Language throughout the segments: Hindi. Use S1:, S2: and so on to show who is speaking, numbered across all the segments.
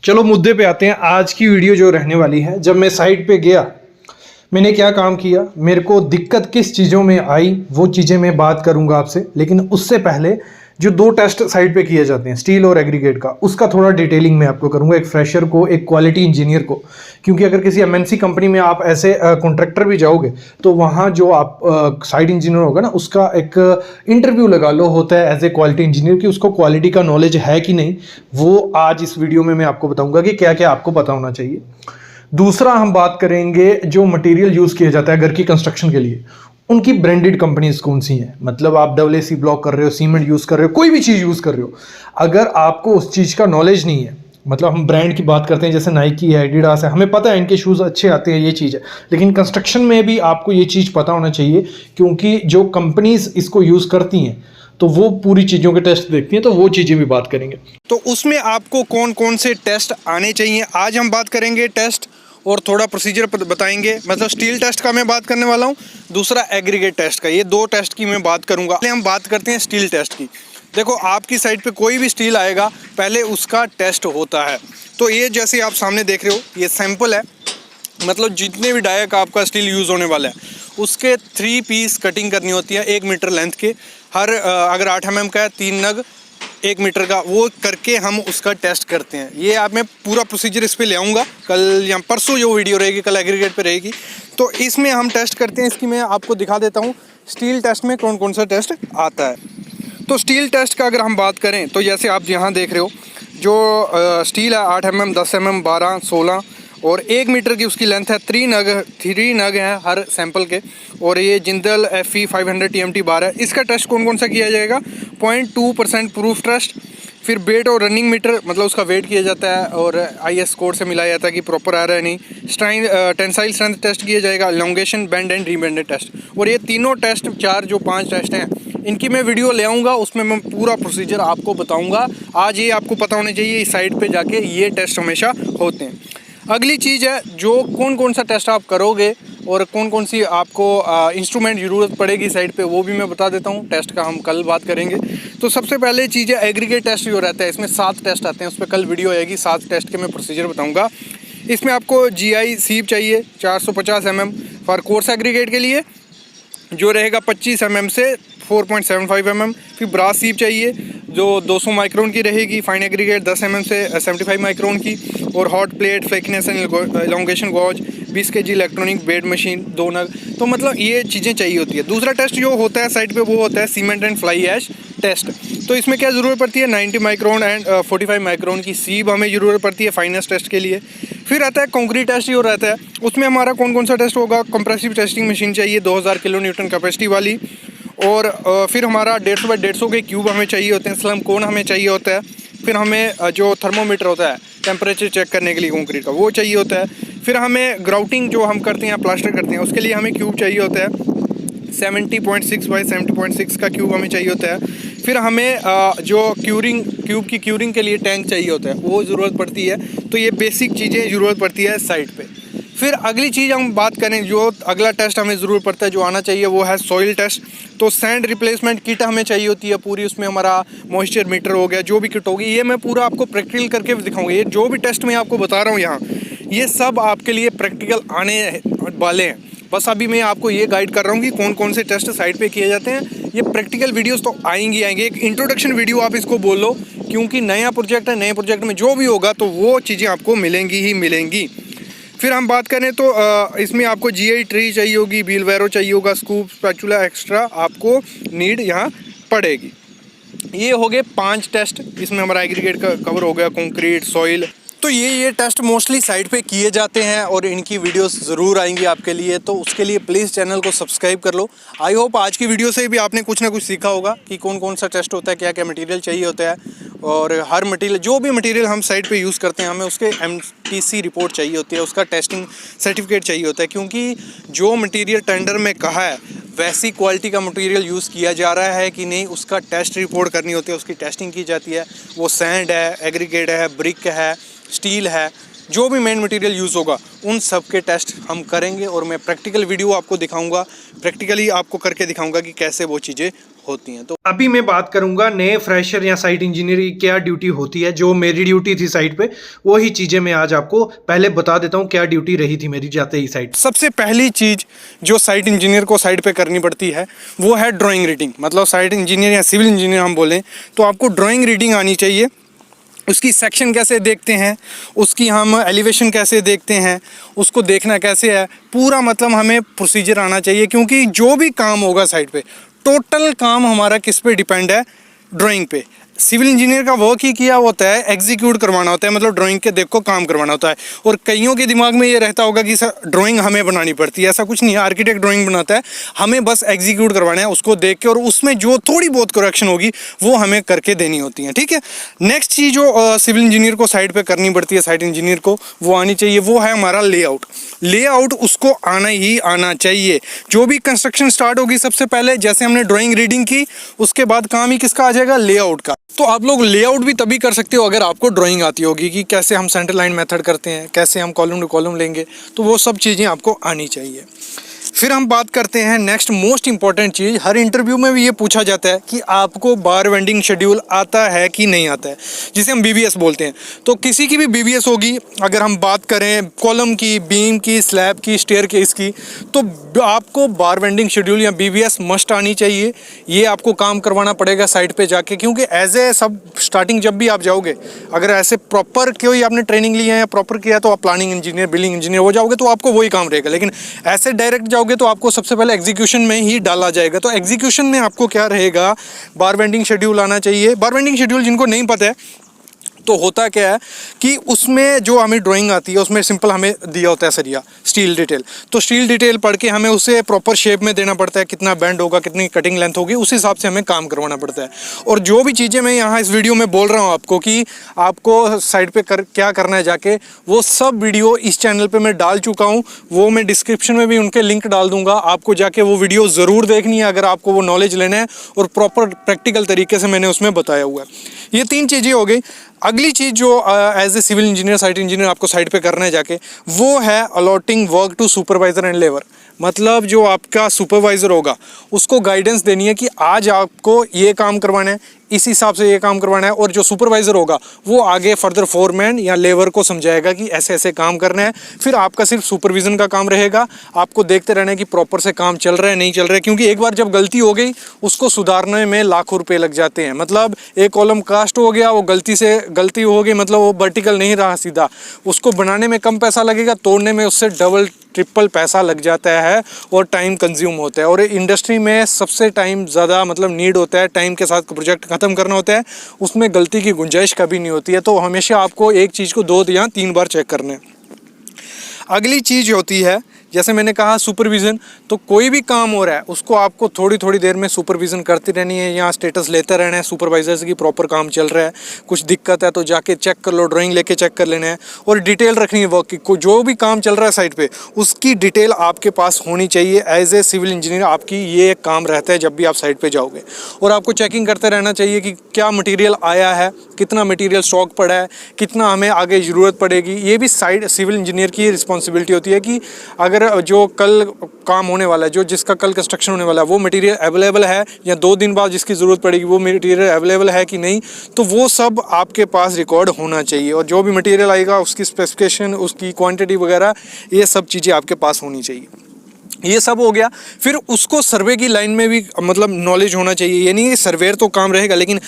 S1: चलो मुद्दे पे आते हैं। आज की वीडियो जो रहने वाली है, जब मैं साइट पे गया मैंने क्या काम किया, मेरे को दिक्कत किस चीज़ों में आई, वो चीज़ें मैं बात करूंगा आपसे। लेकिन उससे पहले जो दो टेस्ट साइट पे किए जाते हैं, स्टील और एग्रीगेट का, उसका थोड़ा डिटेलिंग मैं आपको करूंगा, एक फ्रेशर को, एक क्वालिटी इंजीनियर को। क्योंकि अगर किसी एमएनसी कंपनी में आप ऐसे कॉन्ट्रैक्टर भी जाओगे तो वहाँ जो आप साइट इंजीनियर होगा ना, उसका एक इंटरव्यू लगा लो होता है एज ए क्वालिटी इंजीनियर कि उसको क्वालिटी का नॉलेज है कि नहीं। वो आज इस वीडियो में मैं आपको बताऊंगा कि क्या क्या आपको पता होना चाहिए। दूसरा हम बात करेंगे जो मटेरियल यूज़ किया जाता है घर की कंस्ट्रक्शन के लिए, उनकी ब्रांडेड कंपनीज कौन सी हैं। मतलब आप डब्ल्यूसी ब्लॉक कर रहे हो, सीमेंट यूज़ कर रहे हो, कोई भी चीज़ यूज़ कर रहे हो, अगर आपको उस चीज़ का नॉलेज नहीं है, मतलब हम ब्रांड की बात करते हैं जैसे नाइकी है, एडिडास है, हमें पता है इनके शूज़ अच्छे आते हैं, ये चीज़ है। लेकिन कंस्ट्रक्शन में भी आपको ये चीज़ पता होना चाहिए, क्योंकि जो कंपनीज इसको यूज़ करती हैं तो वो पूरी चीज़ों के टेस्ट देखती हैं, तो वो चीज़ें भी बात करेंगे।
S2: तो उसमें आपको कौन कौन से टेस्ट आने चाहिए, आज हम बात करेंगे टेस्ट और थोड़ा प्रोसीजर बताएंगे। मतलब स्टील टेस्ट का मैं बात करने वाला हूँ, दूसरा एग्रीगेट टेस्ट का, ये दो टेस्ट की मैं बात करूँगा। पहले हम बात करते हैं स्टील टेस्ट की। देखो, आपकी साइट पे कोई भी स्टील आएगा पहले उसका टेस्ट होता है। तो ये जैसे आप सामने देख रहे हो, ये सैंपल है। मतलब जितने भी डाया का आपका स्टील यूज़ होने वाला है उसके 3 पीस कटिंग करनी होती है 1 मीटर लेंथ के। हर अगर 8 mm का है 3 नग 1 मीटर का, वो करके हम उसका टेस्ट करते हैं। ये आप मैं पूरा प्रोसीजर इस पे ले आऊँगा कल या परसों, जो वीडियो रहेगी कल एग्रीगेट पे रहेगी। तो इसमें हम टेस्ट करते हैं, इसकी मैं आपको दिखा देता हूँ स्टील टेस्ट में कौन कौन सा टेस्ट आता है। तो स्टील टेस्ट का अगर हम बात करें तो जैसे आप यहाँ देख रहे हो, जो स्टील है 8 mm, 10 mm, 12, 16 और 1 मीटर की उसकी लेंथ है। 3 नग हैं हर सैंपल के। और ये जिंदल FE 500 TMT बार है। इसका टेस्ट कौन कौन सा किया जाएगा, 0.2% प्रूफ टेस्ट, फिर वेट और रनिंग मीटर, मतलब उसका वेट किया जाता है और IS कोड से मिलाया जाता है कि प्रॉपर आ रहा है नहीं। टेंसाइल स्ट्रेंथ टेस्ट किया जाएगा, एलोंगेशन, बेंड एंड रीबेंडेड टेस्ट। और ये तीनों टेस्ट, 5 टेस्ट हैं, इनकी मैं वीडियो ले आऊँगा, उसमें मैं पूरा प्रोसीजर आपको बताऊँगा। आज ये आपको पता होना चाहिए, इस साइट पर जाके ये टेस्ट हमेशा होते हैं। अगली चीज़ है जो कौन कौन सा टेस्ट आप करोगे और कौन कौन सी आपको इंस्ट्रूमेंट ज़रूरत पड़ेगी साइट पे, वो भी मैं बता देता हूँ। टेस्ट का हम कल बात करेंगे। तो सबसे पहले चीज़ है एग्रीगेट टेस्ट जो रहता है, इसमें 7 टेस्ट आते हैं, उस पर कल वीडियो आएगी। 7 टेस्ट के मैं प्रोसीजर बताऊँगा। इसमें आपको GI सीप चाहिए 450 mm फॉर कोर्स एग्रीगेट के लिए, जो रहेगा 25 mm से 4.75 mm। फिर ब्रास सीप चाहिए जो 200 माइक्रोन की रहेगी, फाइन एग्रीगेट 10 mm से 75 माइक्रोन की। और hot plate, flakiness and elongation gauge, 20 kg electronic weight machine 2 नग। तो मतलब ये चीज़ें चाहिए होती है। दूसरा टेस्ट जो होता है साइट पे वो होता है cement and fly ash test. तो इसमें क्या ज़रूरत पड़ती है, 90 माइक्रोन एंड 45 माइक्रोन की सीब हमें ज़रूरत पड़ती है फाइनेस्ट टेस्ट के लिए। फिर आता है कंक्रीट टेस्ट जो रहता है, उसमें हमारा कौन कौन सा टेस्ट होगा, कंप्रेसिव टेस्टिंग मशीन चाहिए 2000 kN कैपेसिटी वाली। और फिर हमारा 150 बाई 150 के क्यूब हमें चाहिए होते हैं, स्लम कोन हमें चाहिए होता है। फिर हमें जो थर्मोमीटर होता है टेम्परेचर चेक करने के लिए कंक्रीट का, वो चाहिए होता है। फिर हमें ग्राउटिंग जो हम करते हैं, प्लास्टर करते हैं, उसके लिए हमें क्यूब चाहिए होता है 70.6 बाई 70.6 का क्यूब हमें चाहिए होता है। फिर हमें जो क्यूब की क्यूरिंग के लिए टैंक चाहिए होता है, वो ज़रूरत पड़ती है। तो ये बेसिक चीज़ें ज़रूरत पड़ती है साइट पे। फिर अगली चीज़ हम बात करें, जो अगला टेस्ट हमें ज़रूरत पड़ता है, जो आना चाहिए, वो है सॉइल टेस्ट। तो सैंड रिप्लेसमेंट किट हमें चाहिए होती है पूरी, उसमें हमारा मॉइस्चर मीटर हो गया, जो भी किट होगी, ये मैं पूरा आपको प्रैक्टिकल करके दिखाऊंगा। ये जो भी टेस्ट मैं आपको बता रहा हूँ यहाँ, ये सब आपके लिए प्रैक्टिकल आने वाले हैं। बस अभी मैं आपको ये गाइड कर रहा हूँ कि कौन कौन से टेस्ट साइट पे किए जाते हैं। ये प्रैक्टिकल वीडियोस तो आएंगे। एक इंट्रोडक्शन वीडियो आप इसको बोल लो, क्योंकि नया प्रोजेक्ट है, नए प्रोजेक्ट में जो भी होगा तो वो चीज़ें आपको मिलेंगी ही मिलेंगी। फिर हम बात करें तो इसमें आपको GI ट्री चाहिए होगी, व्हील वैरो चाहिए होगा, स्कूप, स्पैचुला एक्स्ट्रा आपको नीड यहाँ पड़ेगी। ये हो गए 5 टेस्ट। इसमें हमारा एग्रीगेट का कवर हो गया, कंक्रीट, सॉइल। तो ये टेस्ट मोस्टली साइट पे किए जाते हैं और इनकी वीडियोस ज़रूर आएंगी आपके लिए। तो उसके लिए प्लीज़ चैनल को सब्सक्राइब कर लो। आई होप आज की वीडियो से भी आपने कुछ ना कुछ सीखा होगा कि कौन कौन सा टेस्ट होता है, क्या क्या मटेरियल चाहिए होता है। और हर मटेरियल, जो भी मटेरियल हम साइट पे यूज़ करते हैं, हमें उसके MTC रिपोर्ट चाहिए होती है, उसका टेस्टिंग सर्टिफिकेट चाहिए होता है। क्योंकि जो मटेरियल टेंडर में कहा है वैसी क्वालिटी का मटेरियल यूज़ किया जा रहा है कि नहीं, उसका टेस्ट रिपोर्ट करनी होती है, उसकी टेस्टिंग की जाती है। वो सैंड है, एग्रीगेट है, ब्रिक है, स्टील है, जो भी मेन मटेरियल यूज़ होगा उन सब के टेस्ट हम करेंगे। और मैं प्रैक्टिकल वीडियो आपको दिखाऊंगा, प्रैक्टिकली आपको करके दिखाऊंगा कि कैसे वो चीज़ें होती हैं। तो
S1: अभी मैं बात करूंगा नए फ्रेशर या साइट इंजीनियर की क्या ड्यूटी होती है। जो मेरी ड्यूटी थी साइट पे, वही चीज़ें मैं आज आपको पहले बता देता हूँ क्या ड्यूटी रही थी मेरी जाते ही साइट।
S2: सबसे पहली चीज़ जो साइट इंजीनियर को साइट पे करनी पड़ती है वो है ड्राइंग रीडिंग। मतलब साइट इंजीनियर या सिविल इंजीनियर हम बोलें तो आपको ड्राइंग रीडिंग आनी चाहिए। उसकी सेक्शन कैसे देखते हैं, उसकी हम एलिवेशन कैसे देखते हैं, उसको देखना कैसे है, पूरा मतलब हमें प्रोसीजर आना चाहिए। क्योंकि जो भी काम होगा साइट पे, टोटल काम हमारा किस पे डिपेंड है, ड्राइंग पे। सिविल इंजीनियर का वर्क ही किया होता है, एग्जीक्यूट करवाना होता है, मतलब ड्राइंग के देखो काम करवाना होता है। और कईयों के दिमाग में ये रहता होगा कि सर ड्राइंग हमें बनानी पड़ती है। ऐसा कुछ नहीं है, आर्किटेक्ट ड्राइंग बनाता है, हमें बस एग्जीक्यूट करवाना है उसको देख के, और उसमें जो थोड़ी बहुत करेक्शन होगी वो हमें करके देनी होती है, ठीक है। नेक्स्ट चीज़ जो सिविल इंजीनियर को साइट पर करनी पड़ती है, साइट इंजीनियर को वो आनी चाहिए, वो है हमारा लेआउट। लेआउट उसको आना ही आना चाहिए। जो भी कंस्ट्रक्शन स्टार्ट होगी, सबसे पहले जैसे हमने ड्राइंग रीडिंग की, उसके बाद काम ही किसका आ जाएगा, लेआउट का। तो आप लोग लेआउट भी तभी कर सकते हो अगर आपको ड्राइंग आती होगी कि कैसे हम सेंटर लाइन मेथड करते हैं, कैसे हम कॉलम टू कॉलम लेंगे, तो वो सब चीज़ें आपको आनी चाहिए। फिर हम बात करते हैं नेक्स्ट मोस्ट इंपॉर्टेंट चीज़। हर इंटरव्यू में भी ये पूछा जाता है कि आपको बार वेंडिंग शेड्यूल आता है कि नहीं आता है, जिसे हम बीबीएस बोलते हैं। तो किसी की भी बीबीएस होगी, अगर हम बात करें कॉलम की, बीम की, स्लैब की, स्टेयरकेस की, तो आपको बार वेंडिंग शेड्यूल या बीबीएस मस्ट आनी चाहिए। ये आपको काम करवाना पड़ेगा साइट पे जाके, क्योंकि एज ए सब स्टार्टिंग जब भी आप जाओगे, अगर ऐसे प्रॉपर कोई आपने ट्रेनिंग ली है या प्रॉपर किया तो आप प्लानिंग इंजीनियर, बिल्डिंग इंजीनियर हो जाओगे, तो आपको वही काम रहेगा। लेकिन ऐसे डायरेक्ट जाओगे तो आपको सबसे पहले एग्जीक्यूशन में ही डाला जाएगा। तो एग्जीक्यूशन में आपको क्या रहेगा, बार वेंडिंग शेड्यूल आना चाहिए। बार वेंडिंग शेड्यूल जिनको नहीं पता है, तो होता क्या है कि उसमें जो हमें ड्राइंग आती है उसमें सिंपल हमें दिया होता है सरिया, स्टील डिटेल। तो स्टील डिटेल पढ़ के हमें उसे प्रॉपर शेप में देना पड़ता है, कितना बेंड होगा, कितनी कटिंग लेंथ होगी, उस हिसाब से हमें काम करवाना पड़ता है। और जो भी चीज़ें मैं यहाँ इस वीडियो में बोल रहा हूँ आपको कि आपको साइट पे क्या करना है जाके, वो सब वीडियो इस चैनल पर मैं डाल चुका हूँ। वो मैं डिस्क्रिप्शन में भी उनके लिंक डाल दूँगा, आपको जाके वो वीडियो ज़रूर देखनी है अगर आपको वो नॉलेज लेना है, और प्रॉपर प्रैक्टिकल तरीके से मैंने उसमें बताया हुआ है। ये 3 चीज़ें हो गई। अगली चीज़ जो as a civil engineer, site engineer आपको साइट पे करना है जाके, वो है allotting work to supervisor and labour. मतलब जो आपका सुपरवाइज़र होगा उसको गाइडेंस देनी है कि आज आपको ये काम करवाना है, इस हिसाब से ये काम करवाना है। और जो सुपरवाइज़र होगा वो आगे फर्दर फोरमैन या लेबर को समझाएगा कि ऐसे ऐसे काम करना है। फिर आपका सिर्फ सुपरविज़न का काम रहेगा, आपको देखते रहना है कि प्रॉपर से काम चल रहा है नहीं चल रहा है। क्योंकि एक बार जब गलती हो गई, उसको सुधारने में लाखों रुपए लग जाते हैं। मतलब एक कॉलम कास्ट हो गया, वो गलती हो गई, मतलब वो वर्टिकल नहीं रहा सीधा, उसको बनाने में कम पैसा लगेगा, तोड़ने में उससे डबल ट्रिपल पैसा लग जाता है और टाइम कंज्यूम होता है। और इंडस्ट्री में सबसे टाइम ज़्यादा मतलब नीड होता है, टाइम के साथ प्रोजेक्ट ख़त्म करना होता है, उसमें गलती की गुंजाइश कभी नहीं होती है। तो हमेशा आपको एक चीज़ को 2 या 3 बार चेक करना है। अगली चीज़ होती है, जैसे मैंने कहा सुपरविज़न। तो कोई भी काम हो रहा है उसको आपको थोड़ी थोड़ी देर में सुपरविज़न करती रहनी है, यहाँ स्टेटस लेते रहना है सुपरवाइजर्स की, प्रॉपर काम चल रहा है, कुछ दिक्कत है तो जाके चेक कर लो, ड्राइंग लेके चेक कर लेना है। और डिटेल रखनी है वर्क की, जो भी काम चल रहा है साइट पे उसकी डिटेल आपके पास होनी चाहिए। एज ए सिविल इंजीनियर आपकी ये एक काम रहता है जब भी आप साइट पर जाओगे। और आपको चेकिंग करते रहना चाहिए कि क्या मटीरियल आया है, कितना मटीरियल स्टॉक पड़ा है, कितना हमें आगे ज़रूरत पड़ेगी। ये भी साइट सिविल इंजीनियर की रिस्पॉन्सिबिलिटी होती है कि अगर जो कल काम होने वाला है, जो जिसका कल कंस्ट्रक्शन होने वाला है, वो मटेरियल अवेलेबल है, या 2 दिन बाद जिसकी ज़रूरत पड़ेगी वो मटेरियल अवेलेबल है कि नहीं, तो वो सब आपके पास रिकॉर्ड होना चाहिए। और जो भी मटेरियल आएगा उसकी स्पेसिफिकेशन, उसकी क्वांटिटी वगैरह, ये सब चीज़ें आपके पास होनी चाहिए। ये सब हो गया। फिर उसको सर्वे की लाइन में भी मतलब नॉलेज होना चाहिए। ये नहीं कि सर्वेयर तो काम रहेगा, लेकिन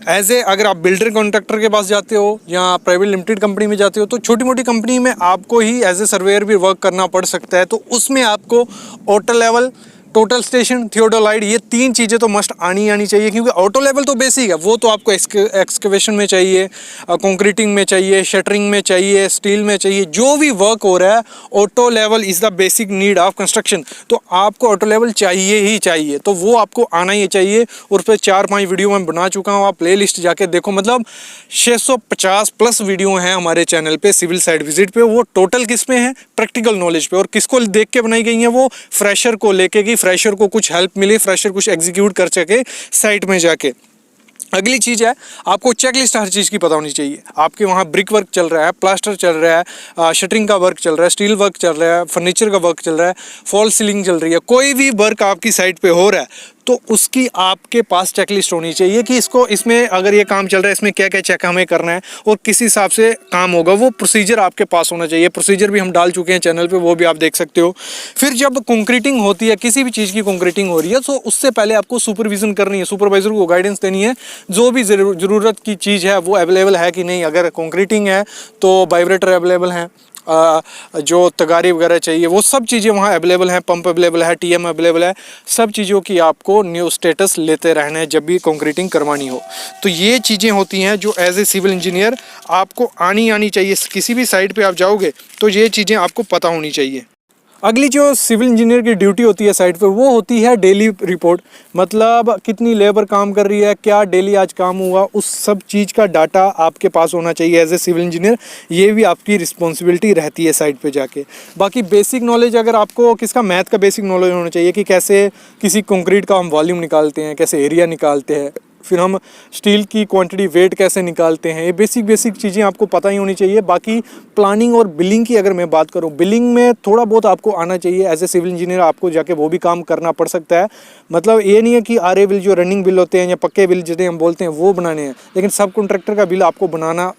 S2: एज ए अगर आप बिल्डर कॉन्ट्रैक्टर के पास जाते हो या प्राइवेट लिमिटेड कंपनी में जाते हो, तो छोटी मोटी कंपनी में आपको ही एज ए सर्वेयर भी वर्क करना पड़ सकता है। तो उसमें आपको auto level, total station, theodolite, ये 3 चीज़ें तो मस्ट आनी चाहिए। क्योंकि ऑटो लेवल तो बेसिक है, वो तो आपको एक्सकेवेशन में चाहिए, कंक्रीटिंग में चाहिए, शटरिंग में चाहिए, स्टील में चाहिए, जो भी वर्क हो रहा है auto level is the basic need of construction. तो आपको ऑटो लेवल चाहिए ही चाहिए, तो वो आपको आना ही चाहिए। और उस पर 4-5 वीडियो मैं बना चुका हूँ, आप प्ले लिस्ट जाके देखो। मतलब 650+ वीडियो हैं हमारे चैनल पे सिविल साइट विजिट पे। वो टोटल किस पे हैं, प्रैक्टिकल नॉलेज पे। और किसको देख के बनाई गई हैं, वो फ्रेशर को लेके कि फ्रेशर को कुछ हेल्प मिले, फ्रेशर कुछ एग्जीक्यूट कर सके साइट में जाके। अगली चीज़ है, आपको चेकलिस्ट हर चीज़ की पता होनी चाहिए। आपके वहाँ ब्रिक वर्क चल रहा है, प्लास्टर चल रहा है, शटरिंग का वर्क चल रहा है, स्टील वर्क चल रहा है, फर्नीचर का वर्क चल रहा है, फॉल सीलिंग चल रही है, कोई भी वर्क आपकी साइट पे हो रहा है तो उसकी आपके पास चेकलिस्ट होनी चाहिए कि इसको इसमें अगर ये काम चल रहा है इसमें क्या क्या चेक हमें करना है और किस हिसाब से काम होगा, वो प्रोसीजर आपके पास होना चाहिए। प्रोसीजर भी हम डाल चुके हैं चैनल पे, वो भी आप देख सकते हो। फिर जब कंक्रीटिंग होती है, किसी भी चीज़ की कंक्रीटिंग हो रही है, तो उससे पहले आपको सुपरविजन करनी है, सुपरवाइजर को गाइडेंस देनी है, जो भी ज़रूरत की चीज़ है वो अवेलेबल है कि नहीं। अगर कंक्रीटिंग है तो वाइब्रेटर अवेलेबल हैं, जो तगारी वगैरह चाहिए वो सब चीज़ें वहाँ अवेलेबल हैं, पंप अवेलेबल है, टीएम अवेलेबल है। सब चीज़ों की आपको न्यू स्टेटस लेते रहना है जब भी कंक्रीटिंग करवानी हो। तो ये चीज़ें होती हैं जो एज ए सिविल इंजीनियर आपको आनी चाहिए। किसी भी साइट पे आप जाओगे तो ये चीज़ें आपको पता होनी चाहिए। अगली जो सिविल इंजीनियर की ड्यूटी होती है साइट पे, वो होती है डेली रिपोर्ट। मतलब कितनी लेबर काम कर रही है, क्या डेली आज काम हुआ, उस सब चीज़ का डाटा आपके पास होना चाहिए एज ए सिविल इंजीनियर। ये भी आपकी रिस्पॉन्सिबिलिटी रहती है साइट पे जाके। बाकी बेसिक नॉलेज अगर आपको किसका, मैथ का बेसिक नॉलेज होना चाहिए कि कैसे किसी कंक्रीट का हम वॉल्यूम निकालते हैं, कैसे एरिया निकालते हैं, फिर हम स्टील की क्वांटिटी वेट कैसे निकालते हैं। ये बेसिक चीज़ें आपको पता ही होनी चाहिए। बाकी प्लानिंग और बिलिंग की अगर मैं बात करूं, बिलिंग में थोड़ा बहुत आपको आना चाहिए एज ए सिविल इंजीनियर। आपको जाके वो भी काम करना पड़ सकता है। मतलब ये नहीं है कि आरए बिल, जो रनिंग बिल होते हैं या पक्के बिल जिन्हें हम बोलते हैं, वो बनाने हैं, लेकिन सब कॉन्ट्रैक्टर का बिल आपको बनाना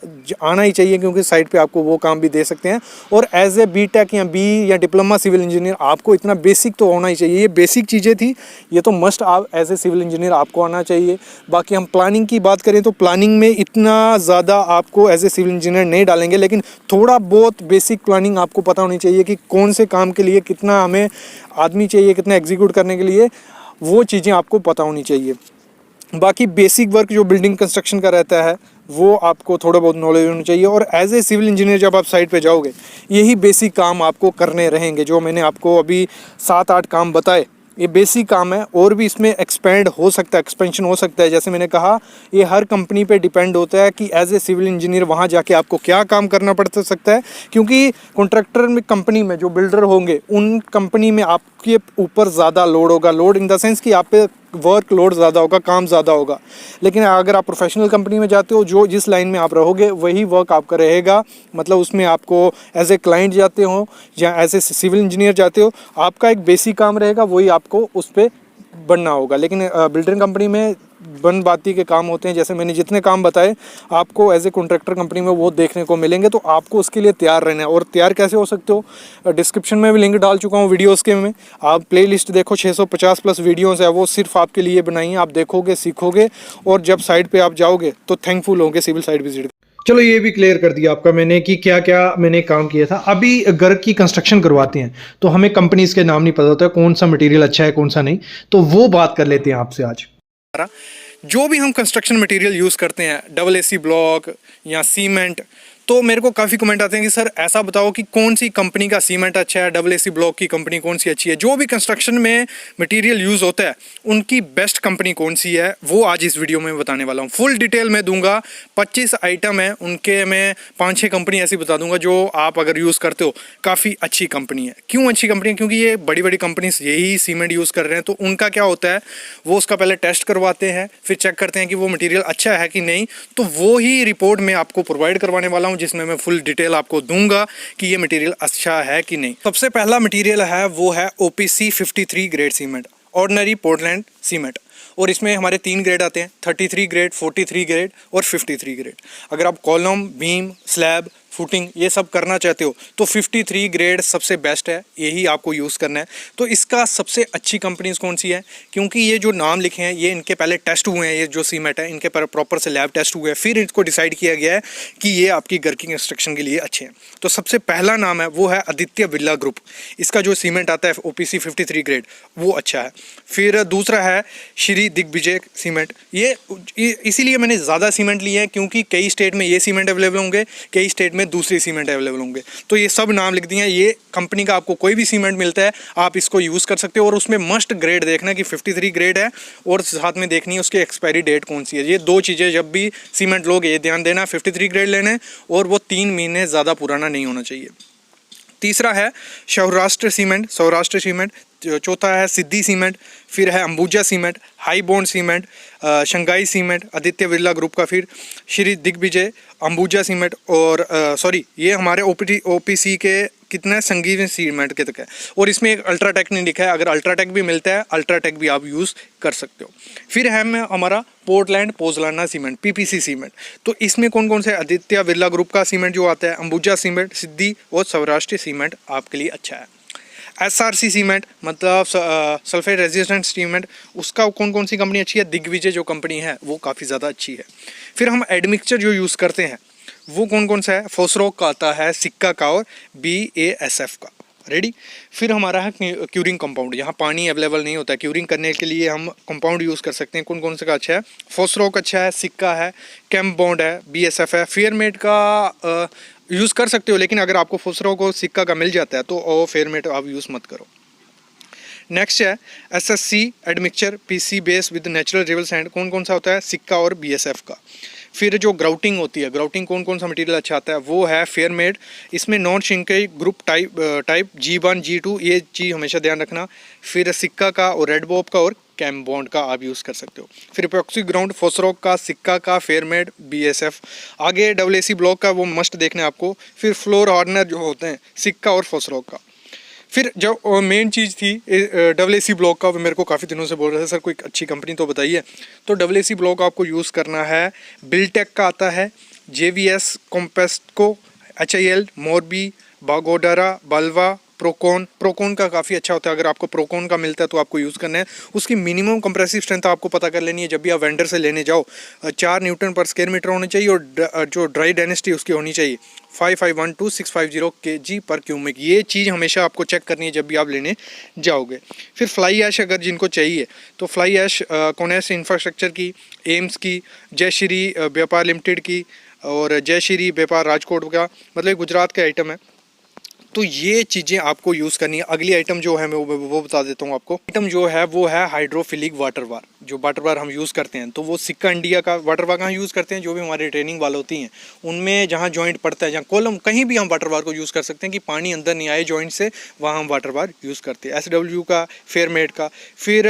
S2: आना ही चाहिए, क्योंकि साइट पर आपको वो काम भी दे सकते हैं। और एज ए बीटेक या बी या डिप्लोमा सिविल इंजीनियर आपको इतना बेसिक तो होना ही चाहिए। ये बेसिक चीज़ें थी, ये तो मस्ट आप एज ए सिविल इंजीनियर आपको आना चाहिए। बाकी हम प्लानिंग की बात करें तो प्लानिंग में इतना ज़्यादा आपको एज ए सिविल इंजीनियर नहीं डालेंगे, लेकिन थोड़ा बहुत बेसिक प्लानिंग आपको पता होनी चाहिए कि कौन से काम के लिए कितना हमें आदमी चाहिए, कितना एग्जीक्यूट करने के लिए, वो चीज़ें आपको पता होनी चाहिए। बाकी बेसिक वर्क जो बिल्डिंग कंस्ट्रक्शन का रहता है वो आपको थोड़ा बहुत नॉलेज होनी चाहिए। और एज ए सिविल इंजीनियर जब आप साइट पे जाओगे, यही बेसिक काम आपको करने रहेंगे। जो मैंने आपको अभी 7-8 काम बताए, ये बेसिक काम है। और भी इसमें एक्सपेंड हो सकता है, एक्सपेंशन हो सकता है। जैसे मैंने कहा, ये हर कंपनी पे डिपेंड होता है कि एज ए सिविल इंजीनियर वहाँ जाके आपको क्या काम करना पड़ सकता है। क्योंकि कॉन्ट्रैक्टर में, कंपनी में जो बिल्डर होंगे, उन कंपनी में आपके ऊपर ज़्यादा लोड होगा। लोड इन द सेंस कि आप पे वर्क लोड ज़्यादा होगा, काम ज़्यादा होगा। लेकिन अगर आप प्रोफेशनल कंपनी में जाते हो, जो जिस लाइन में आप रहोगे वही वर्क आपका रहेगा। मतलब उसमें आपको एज ए क्लाइंट जाते हो या एज ए सिविल इंजीनियर जाते हो, आपका एक बेसिक काम रहेगा, वही आपको उस पर बनना होगा। लेकिन बिल्डर कंपनी में बन बाती के काम होते हैं। जैसे मैंने जितने काम बताए आपको एज ए कॉन्ट्रैक्टर कंपनी में वो देखने को मिलेंगे, तो आपको उसके लिए तैयार रहना है। और तैयार कैसे हो सकते हो, डिस्क्रिप्शन में भी लिंक डाल चुका हूँ वीडियोस के में। आप प्लेलिस्ट देखो, 650 प्लस वीडियोस है, वो सिर्फ आपके लिए बनाई है। आप देखोगे, सीखोगे, और जब साइट पे आप जाओगे तो थैंकफुल होगे सिविल साइट विजिट।
S1: चलो, ये भी क्लियर कर दिया आपका मैंने कि क्या क्या मैंने काम किया था। अभी घर की कंस्ट्रक्शन करवाते हैं तो हमें कंपनीज के नाम नहीं पता होता है, कौन सा मटेरियल अच्छा है कौन सा नहीं, तो वो बात कर लेते हैं आपसे आज।
S2: जो भी हम कंस्ट्रक्शन मटेरियल यूज़ करते हैं, डबल एसी ब्लॉक या सीमेंट, तो मेरे को काफ़ी कमेंट आते हैं कि सर ऐसा बताओ कि कौन सी कंपनी का सीमेंट अच्छा है, डबल एसी ब्लॉक की कंपनी कौन सी अच्छी है। जो भी कंस्ट्रक्शन में मटेरियल यूज़ होता है उनकी बेस्ट कंपनी कौन सी है, वो आज इस वीडियो में बताने वाला हूँ। फुल डिटेल में दूंगा। 25 आइटम है, उनके मैं 5-6 कंपनी ऐसी बता दूंगा जो आप अगर यूज़ करते हो काफ़ी अच्छी कंपनी है। क्यों अच्छी कंपनी है? क्योंकि ये बड़ी बड़ी कंपनीज यही सीमेंट यूज़ कर रहे हैं। तो उनका क्या होता है, वो उसका पहले टेस्ट करवाते हैं, फिर चेक करते हैं कि वो मटेरियल अच्छा है कि नहीं। तो वो ही रिपोर्ट मैं आपको प्रोवाइड करवाने वाला हूँ, जिसमें मैं फुल डिटेल आपको दूंगा कि ये मटेरियल अच्छा है कि नहीं। सबसे पहला मटेरियल है वो है OPC 53 grade cement, ordinary Portland cement. और इसमें हमारे 3 ग्रेड आते हैं, 33 ग्रेड, 43 ग्रेड और 53 ग्रेड। अगर आप कॉलम, बीम, स्लैब, फुटिंग ये सब करना चाहते हो तो 53 ग्रेड सबसे बेस्ट है, यही आपको यूज़ करना है। तो इसका सबसे अच्छी कंपनीज कौन सी है? क्योंकि ये जो नाम लिखे हैं ये इनके पहले टेस्ट हुए हैं, ये जो सीमेंट है इनके प्रॉपर से लैब टेस्ट हुए हैं, फिर इनको डिसाइड किया गया है कि ये आपकी घर की कंस्ट्रक्शन के लिए अच्छे हैं। तो सबसे पहला नाम है वो है आदित्य बिरला ग्रुप। इसका जो सीमेंट आता है OPC 53 ग्रेड वो अच्छा है। फिर दूसरा है श्री दिग्विजय सीमेंट। ये इसीलिए मैंने ज़्यादा सीमेंट लिए हैं क्योंकि कई स्टेट में ये सीमेंट अवेलेबल होंगे, कई स्टेट में दूसरी सीमेंट अवेलेबल होंगे। तो ये सब नाम लिख दिए हैं। ये कंपनी का आपको कोई भी सीमेंट मिलता है आप इसको यूज़ कर सकते हो। और उसमें मस्ट ग्रेड देखना कि 53 ग्रेड है, और साथ में देखनी है उसकी एक्सपायरी डेट कौन सी है। ये 2 चीज़ें जब भी सीमेंट लोगे ये ध्यान देना, 53 ग्रेड लेना है और वो 3 महीने ज़्यादा पुराना नहीं होना चाहिए। तीसरा है सौराष्ट्र सीमेंट, सौराष्ट्र सीमेंट। चौथा है सिद्धि सीमेंट। फिर है Ambuja cement, high bond cement, Shanghai cement, Aditya Birla group का। फिर श्री दिग्विजय, अंबुजा सीमेंट और ये हमारे OPC के कितना है, संजीवनी सीमेंट के तक है। और इसमें एक अल्ट्राटेक नहीं लिखा है, अगर अल्ट्राटेक भी मिलता है अल्ट्राटेक भी आप यूज़ कर सकते हो। फिर है मैं हमारा पोर्टलैंड पोज़लाना सीमेंट, पीपीसी सीमेंट। तो इसमें कौन कौन से, आदित्य बिरला ग्रुप का सीमेंट जो आता है, अंबुजा सीमेंट, सिद्धि और सौराष्ट्र सीमेंट आपके लिए अच्छा है। एसआरसी सीमेंट मतलब सल्फेट रेजिस्टेंट सीमेंट, उसका कौन कौन सी कंपनी अच्छी है, दिग्विजय जो कंपनी है वो काफ़ी ज़्यादा अच्छी है। फिर हम एडमिक्सचर जो यूज़ करते हैं वो कौन कौन सा है, फोसरोक का आता है, सिक्का का और BASF का। रेडी। फिर हमारा है क्यूरिंग कंपाउंड, यहाँ पानी अवेलेबल नहीं होता है, क्यूरिंग करने के लिए हम कंपाउंड यूज़ कर सकते हैं। कौन कौन से का अच्छा है, फोसरोक अच्छा है, सिक्का है, कैम्पबॉन्ड है, BASF है। फेयरमेट का यूज़ कर सकते हो, लेकिन अगर आपको फोसरोक और सिक्का का मिल जाता है तो फेयरमेट आप यूज़ मत करो। नेक्स्ट है SSC admixture, PC base with natural river sand, कौन कौन सा होता है, सिक्का और BASF का। फिर जो ग्राउटिंग होती है, ग्राउटिंग कौन कौन सा मटेरियल अच्छा आता है, वो है फेयरमेड, इसमें non शिंकेज group type G1 G2, ये चीज़ हमेशा ध्यान रखना। फिर सिक्का का और रेड बॉब का और कैम्पबॉन्ड का आप यूज़ कर सकते हो। फिर इपॉक्सी ग्राउंड, फोसरोक का, सिक्का का, फेयरमेड, BASF। आगे AAC ब्लॉक का वो मस्ट देखना है आपको। फिर फ्लोर हार्डनर जो होते हैं, सिक्का और फोसरोक का। फिर जो मेन चीज़ थी AAC ब्लॉक का, वो मेरे को काफ़ी दिनों से बोल रहे थे सर कोई अच्छी कंपनी तो बताइए। तो AAC ब्लॉक आपको यूज़ करना है, बिल्टेक का आता है, JVS, कॉम्पेस्टको, HIL, मोरबी, बागोडरा, बल्वा, प्रोकॉन का काफ़ी अच्छा होता है। अगर आपको प्रोकॉन का मिलता है तो आपको यूज़ करना है। उसकी मिनिमम कंप्रेसिव स्ट्रेंथ आपको पता कर लेनी है जब भी आप वेंडर से लेने जाओ। 4 न्यूटन पर स्क्वायर मीटर होनी चाहिए और जो ड्राई डेंसिटी उसकी होनी चाहिए 5512 kg पर क्यूबिक। ये चीज़ हमेशा आपको चेक करनी है जब भी आप लेने जाओगे। फिर फ्लाई ऐश अगर जिनको चाहिए तो फ्लाई ऐश कोनेस इंफ्रास्ट्रक्चर की, एम्स की, जय श्री व्यापार लिमिटेड की और जय श्री व्यापार राजकोट का, मतलब गुजरात के आइटम है। तो ये चीज़ें आपको यूज़ करनी है। अगली आइटम जो है मैं वो बता देता हूँ आपको। आइटम जो है वो है हाइड्रोफिलिक वाटर बार, जो वाटर बार हम यूज़ करते हैं। तो वो सिक्का इंडिया का वाटर बार कहाँ यूज़ करते हैं, जो भी हमारे ट्रेनिंग वाले होती हैं उनमें जहाँ जॉइंट पड़ता है, जहाँ कॉलम, कहीं भी हम वाटर बार को यूज़ कर सकते हैं कि पानी अंदर नहीं आए जॉइंट से, वहाँ हम वाटर बार यूज़ करते हैं। SW का, फेयरमेड का। फिर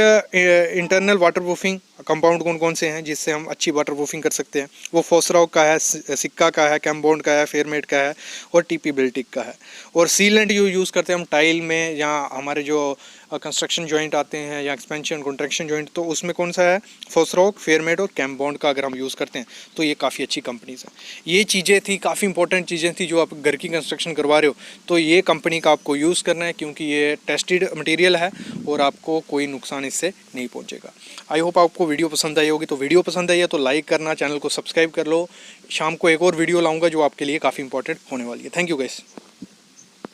S2: इंटरनल वाटर प्रूफिंग कंपाउंड कौन कौन से हैं जिससे हम अच्छी वाटर प्रूफिंग कर सकते हैं, वो फोसरोक का है, सिक्का का है, कैम्पबॉन्ड का है, फेयरमेड का है और TP बिल्टिक का है। और सीलेंट यूज़ करते हैं हम टाइल में, यहाँ हमारे जो कंस्ट्रक्शन जॉइंट आते हैं या एक्सपेंशन कॉन्ट्रैक्शन जॉइंट, तो उसमें कौन सा है, फोसरोक, फेयरमेड और कैम्पबॉन्ड का अगर हम यूज़ करते हैं तो ये काफ़ी अच्छी कंपनीज हैं। ये चीज़ें थी, काफ़ी इंपॉर्टेंट चीज़ें थी जो आप घर की कंस्ट्रक्शन करवा रहे हो तो ये कंपनी का आपको यूज़ करना है, क्योंकि ये टेस्टेड मटेरियल है और आपको कोई नुकसान इससे नहीं पहुँचेगा। आई होप आपको वीडियो पसंद आई होगी। तो वीडियो पसंद आई है तो लाइक करना, चैनल को सब्सक्राइब कर लो। शाम को एक और वीडियो लाऊंगा जो आपके लिए काफ़ी इंपॉर्टेंट होने वाली है। Thank you guys.